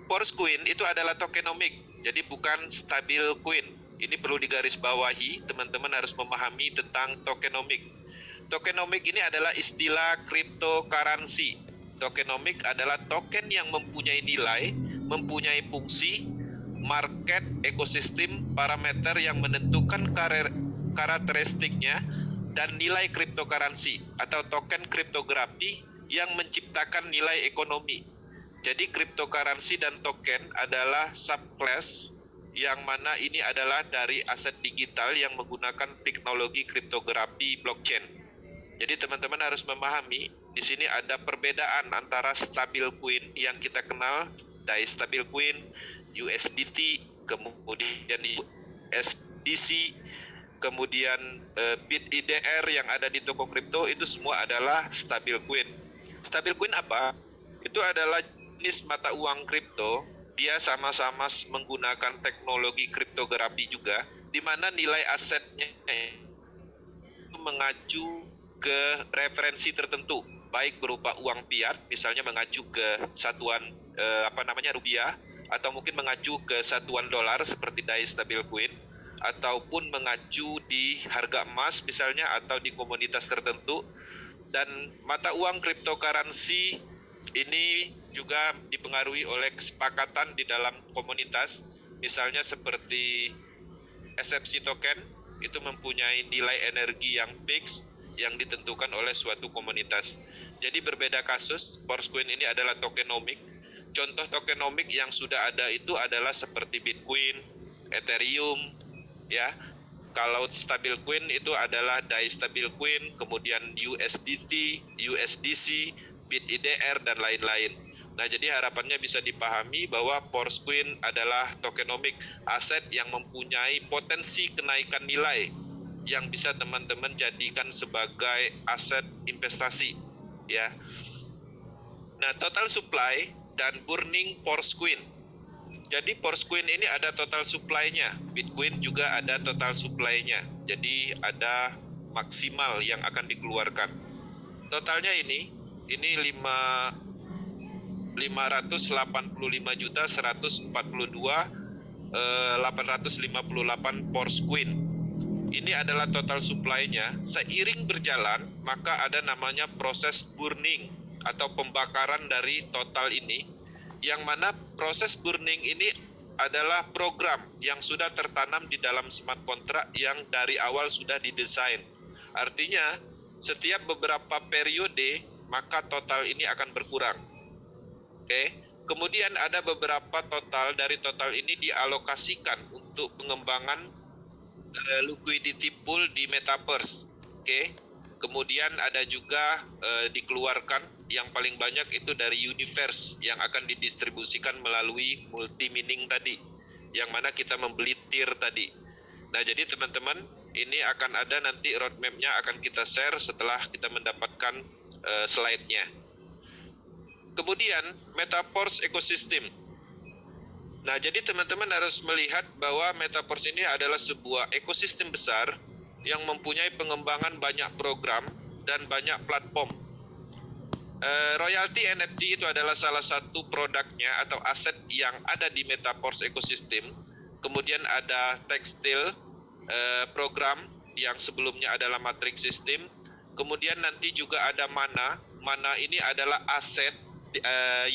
Force Queen itu adalah tokenomik, jadi bukan stabil coin. Ini perlu digarisbawahi, teman-teman harus memahami tentang tokenomik. Tokenomik ini adalah istilah cryptocurrency. Tokenomik adalah token yang mempunyai nilai, mempunyai fungsi, market, ekosistem, parameter yang menentukan karakteristiknya, dan nilai cryptocurrency atau token kriptografi yang menciptakan nilai ekonomi. Jadi cryptocurrency dan token adalah subclass yang mana ini adalah dari aset digital yang menggunakan teknologi kriptografi blockchain. Jadi teman-teman harus memahami di sini ada perbedaan antara stabil coin yang kita kenal, DAI stabil coin, USDT, kemudian USDC, kemudian BitIDR yang ada di toko kripto, itu semua adalah stabil coin. Stabil coin apa? Itu adalah jenis mata uang kripto, dia sama-sama menggunakan teknologi kriptografi juga, di mana nilai asetnya mengacu ke referensi tertentu, baik berupa uang fiat, misalnya mengacu ke satuan rupiah, atau mungkin mengacu ke satuan dolar seperti DAI stabil coin, ataupun mengacu di harga emas misalnya atau di komoditas tertentu. Dan mata uang cryptocurrency ini juga dipengaruhi oleh kesepakatan di dalam komunitas, misalnya seperti SFC token itu mempunyai nilai energi yang fix yang ditentukan oleh suatu komunitas. Jadi berbeda kasus, Force Coin ini adalah tokenomik. Contoh tokenomik yang sudah ada itu adalah seperti Bitcoin, Ethereum, ya. Kalau stabil coin itu adalah DAI stabil coin, kemudian USDT, USDC, BitIDR, dan lain-lain. Nah, jadi harapannya bisa dipahami bahwa Force Coin adalah tokenomik, aset yang mempunyai potensi kenaikan nilai yang bisa teman-teman jadikan sebagai aset investasi, ya. Nah, total supply dan burning Force Coin. Jadi Force Coin ini ada total supply-nya, Bitcoin juga ada total supply-nya. Jadi ada maksimal yang akan dikeluarkan. Totalnya ini 585.142.858 Force Coin. Ini adalah total supply-nya. Seiring berjalan, maka ada namanya proses burning atau pembakaran dari total ini, yang mana proses burning ini adalah program yang sudah tertanam di dalam smart contract yang dari awal sudah didesain. Artinya, setiap beberapa periode, maka total ini akan berkurang. Oke. Kemudian ada beberapa total, dari total ini dialokasikan untuk pengembangan liquidity pool di metaverse. Oke. Kemudian ada juga dikeluarkan yang paling banyak itu dari universe yang akan didistribusikan melalui multi mining tadi, yang mana kita membeli tier tadi. Nah, jadi teman-teman, ini akan ada nanti roadmap-nya akan kita share setelah kita mendapatkan slide-nya. Kemudian metaverse ecosystem. Nah, jadi teman-teman harus melihat bahwa metaverse ini adalah sebuah ekosistem besar yang mempunyai pengembangan banyak program dan banyak platform. Royalty NFT itu adalah salah satu produknya atau aset yang ada di metaverse ecosystem. Kemudian ada tekstil program yang sebelumnya adalah matrix system. Kemudian nanti juga ada mana. Mana ini adalah aset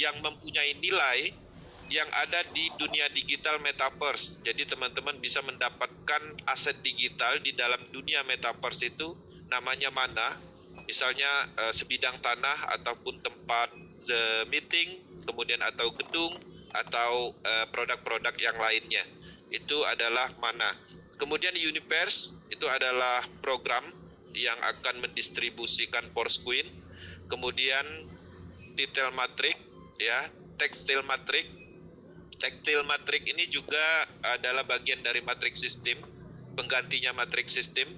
yang mempunyai nilai yang ada di dunia digital metaverse. Jadi teman-teman bisa mendapatkan aset digital di dalam dunia metaverse itu namanya mana. Misalnya sebidang tanah ataupun tempat meeting, kemudian atau gedung atau produk-produk yang lainnya. Itu adalah mana. Kemudian universe itu adalah program yang akan mendistribusikan Force Coin. Kemudian detail matrix, ya, tekstil matrix. Tekstil matrix ini juga adalah bagian dari matrix system, penggantinya matrix system.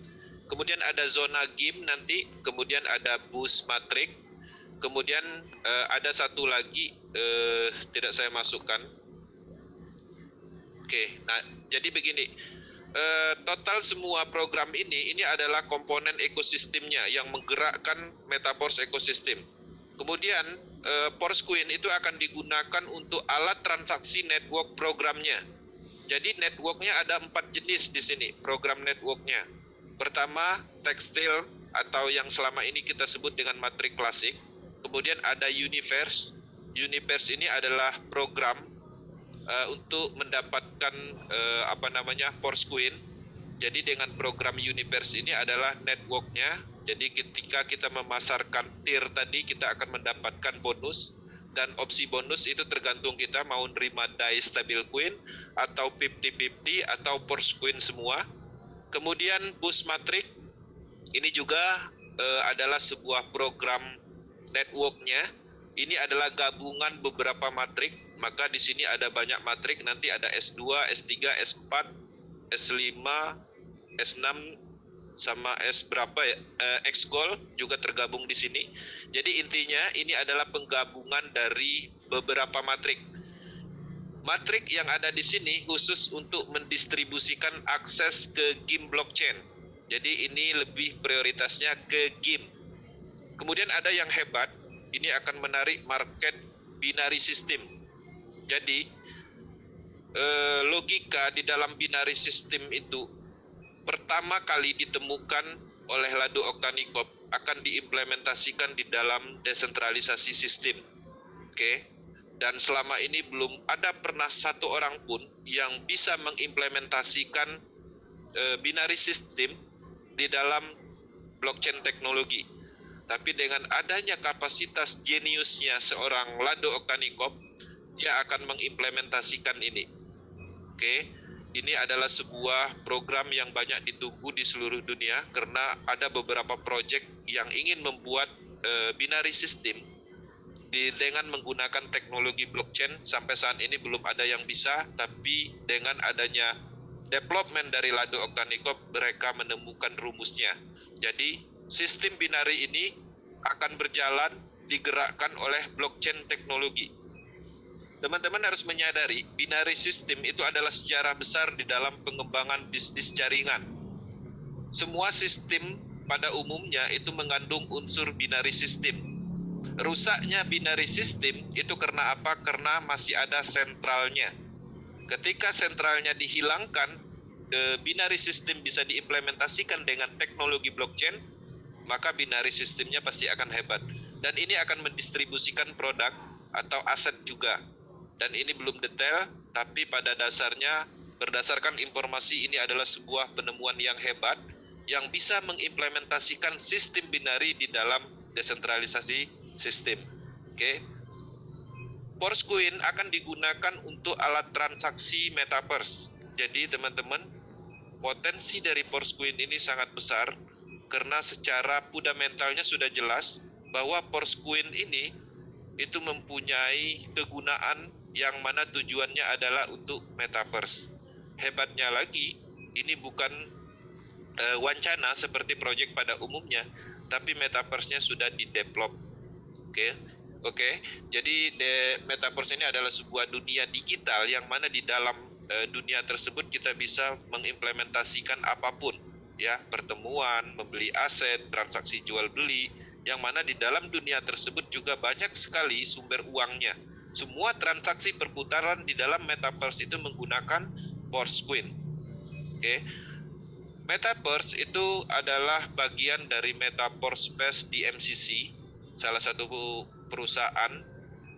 Kemudian ada zona game nanti, kemudian ada boost matrix. Kemudian ada satu lagi tidak saya masukkan. Oke, nah jadi begini, total semua program ini adalah komponen ekosistemnya yang menggerakkan metaverse ekosistem. Kemudian Poroscoin itu akan digunakan untuk alat transaksi network programnya. Jadi networknya ada 4 jenis di sini, program networknya. Pertama, tekstil atau yang selama ini kita sebut dengan matrik klasik. Kemudian ada Universe. Universe ini adalah program untuk mendapatkan Poroscoin. Jadi dengan program Universe ini adalah networknya. Jadi ketika kita memasarkan tier tadi, kita akan mendapatkan bonus. Dan opsi bonus itu tergantung kita mau nerima DAI stablecoin atau 50-50 atau Poroscoin semua. Kemudian Boost Matrix ini juga adalah sebuah program networknya. Ini adalah gabungan beberapa matrik. Maka di sini ada banyak matrik, nanti ada S2, S3, S4, S5, S6 sama S berapa ya? X-Gold juga tergabung di sini. Jadi intinya ini adalah penggabungan dari beberapa matrik. Matrik yang ada di sini khusus untuk mendistribusikan akses ke GIM blockchain. Jadi ini lebih prioritasnya ke GIM. Kemudian ada yang hebat, ini akan menarik market binary system. Jadi logika di dalam binary system itu pertama kali ditemukan oleh Lado Oktanikop akan diimplementasikan di dalam desentralisasi sistem. Oke. Dan selama ini belum ada pernah satu orang pun yang bisa mengimplementasikan binary system di dalam blockchain teknologi. Tapi dengan adanya kapasitas jeniusnya seorang Lado Oktanikop, dia akan mengimplementasikan ini. Oke, ini adalah sebuah program yang banyak ditunggu di seluruh dunia karena ada beberapa proyek yang ingin membuat binary system dengan menggunakan teknologi blockchain. Sampai saat ini belum ada yang bisa, tapi dengan adanya development dari Lado Oktanikop, mereka menemukan rumusnya. Jadi sistem binary ini akan berjalan digerakkan oleh blockchain teknologi. Teman-teman harus menyadari binary system itu adalah sejarah besar di dalam pengembangan bisnis jaringan. Semua sistem pada umumnya itu mengandung unsur binary system. Rusaknya binary system itu karena apa? Karena masih ada sentralnya. Ketika sentralnya dihilangkan, binary system bisa diimplementasikan dengan teknologi blockchain, maka binary systemnya pasti akan hebat. Dan ini akan mendistribusikan produk atau aset juga. Dan ini belum detail, tapi pada dasarnya berdasarkan informasi ini adalah sebuah penemuan yang hebat yang bisa mengimplementasikan sistem binary di dalam desentralisasi sistem. Oke. Poroscoin akan digunakan untuk alat transaksi metaverse. Jadi teman-teman, potensi dari Poroscoin ini sangat besar karena secara fundamentalnya sudah jelas bahwa Poroscoin ini itu mempunyai kegunaan yang mana tujuannya adalah untuk metaverse. Hebatnya lagi, ini bukan wacana seperti proyek pada umumnya, tapi metaverse-nya sudah di-develop. Oke. Jadi metaverse ini adalah sebuah dunia digital yang mana di dalam dunia tersebut kita bisa mengimplementasikan apapun, ya, pertemuan, membeli aset, transaksi jual beli, yang mana di dalam dunia tersebut juga banyak sekali sumber uangnya. Semua transaksi perputaran di dalam metaverse itu menggunakan Poroscoin. Oke. Metaverse itu adalah bagian dari Metaverse Space di MCC, salah satu perusahaan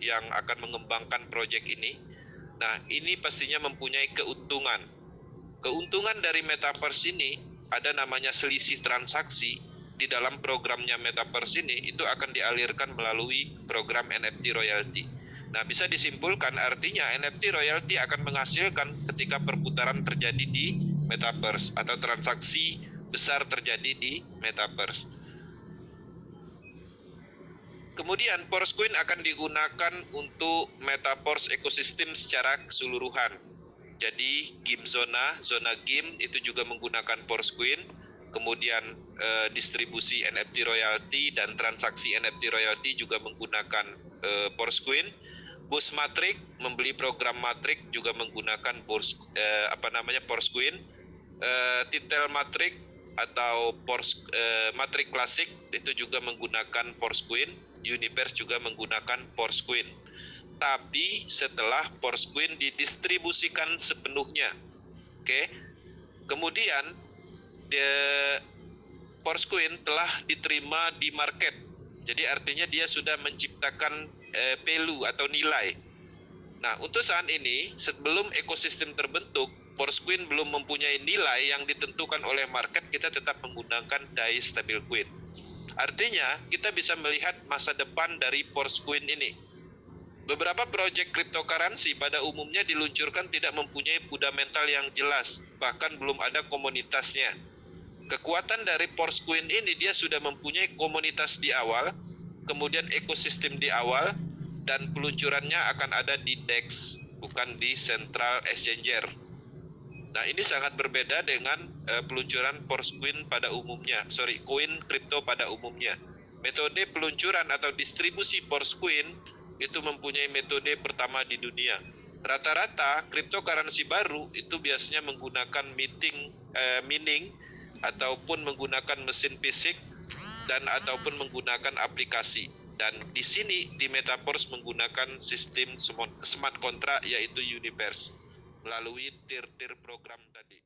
yang akan mengembangkan proyek ini. Nah, ini pastinya mempunyai keuntungan. Keuntungan dari Metaverse ini ada namanya selisih transaksi. Di dalam programnya Metaverse ini itu akan dialirkan melalui program NFT royalty. Nah, bisa disimpulkan artinya NFT royalty akan menghasilkan ketika perputaran terjadi di Metaverse atau transaksi besar terjadi di Metaverse. Kemudian Poroscoin akan digunakan untuk Metaverse ekosistem secara keseluruhan. Jadi GIM zona GIM itu juga menggunakan Poroscoin. Kemudian distribusi NFT royalty dan transaksi NFT royalty juga menggunakan Poroscoin. Boost Matrix, membeli program Matrix juga menggunakan Poroscoin. Titel Matrix atau Matrix klasik itu juga menggunakan Poroscoin. Universe juga menggunakan Forsqueen. Tapi setelah Forsqueen didistribusikan sepenuhnya. Oke. Kemudian Forsqueen telah diterima di market. Jadi artinya dia sudah menciptakan value atau nilai. Nah, untuk saat ini sebelum ekosistem terbentuk, Forsqueen belum mempunyai nilai yang ditentukan oleh market, kita tetap menggunakan DAI stablecoin. Artinya, kita bisa melihat masa depan dari Forsqueen ini. Beberapa proyek cryptocurrency pada umumnya diluncurkan tidak mempunyai fundamental yang jelas, bahkan belum ada komunitasnya. Kekuatan dari Forsqueen ini dia sudah mempunyai komunitas di awal, kemudian ekosistem di awal, dan peluncurannya akan ada di DEX, bukan di Central Exchanger. Nah, ini sangat berbeda dengan peluncuran Forsqueen pada umumnya, koin kripto pada umumnya. Metode peluncuran atau distribusi Forsqueen itu mempunyai metode pertama di dunia. Rata-rata cryptocurrency baru itu biasanya menggunakan mining ataupun menggunakan mesin fisik dan ataupun menggunakan aplikasi. Dan di sini di Metaverse menggunakan sistem smart contract yaitu Universe melalui tier-tier program tadi.